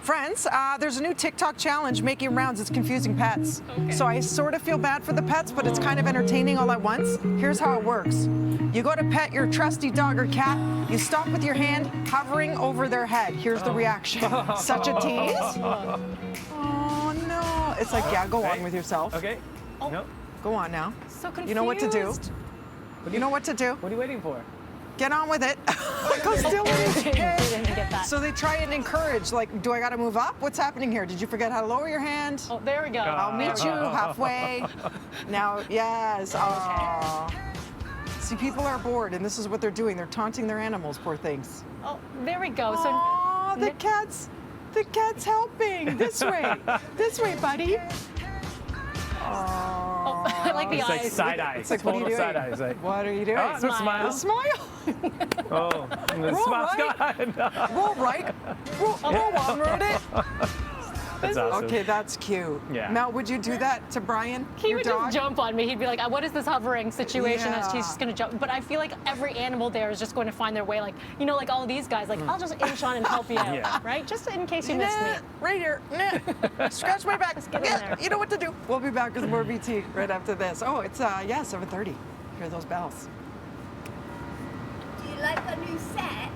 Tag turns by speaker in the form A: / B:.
A: Friends, there's a new TikTok challenge making rounds. It's confusing pets.
B: Okay.
A: So I sort of feel bad for the pets, but it's kind of entertaining all at once. Here's how it works. You go to pet your trusty dog or cat. You stop with your hand hovering over their head. Here's the reaction. Such a tease. Oh, no. It's like, yeah, go on with yourself.
C: Okay.
B: Oh.
C: No.
A: Go on now.
B: So confused.
A: You know what to do. You know what to do.
C: What are you waiting for?
A: Get on with it. Go still with it.
B: Didn't get that.
A: So they try and encourage, like, do I got to move up? What's happening here? Did you forget how to lower your hand?
B: Oh, there we go.
A: I'll meet you halfway. Now, yes. Aw. See, people are bored, and this is what they're doing. They're taunting their animals, poor things.
B: Oh, there we go. So
A: Aw, the cat's helping. This way, buddy.
B: oh, I like the
C: It's like
B: eyes.
C: side eyes.
A: It's like, what are you doing?
C: Side eyes. Like,
A: What are you doing?
C: oh, the smile.
A: Smile.
C: Oh, the
A: Roll
C: smile's
A: right.
C: gone.
A: Roll right. Roll on, roll it.
C: That's awesome.
A: Okay, that's cute.
C: Yeah.
A: Mel, would you do that to Brian?
B: He
A: your
B: would
A: dog?
B: just jump on me. He'd be like, what is this hovering situation? And
A: Yeah.
B: she's just going to jump. But I feel like every animal there is just going to find their way. Like, you know, like all these guys, like, I'll just inch on and help you out,
C: Yeah.
B: right? Just in case you missed me.
A: Right here. Nah. Scratch my back.
B: get in there.
A: You know what to do. We'll be back with more BT right after this. Oh, it's, 7:30. Hear those bells.
D: Do you like the new set?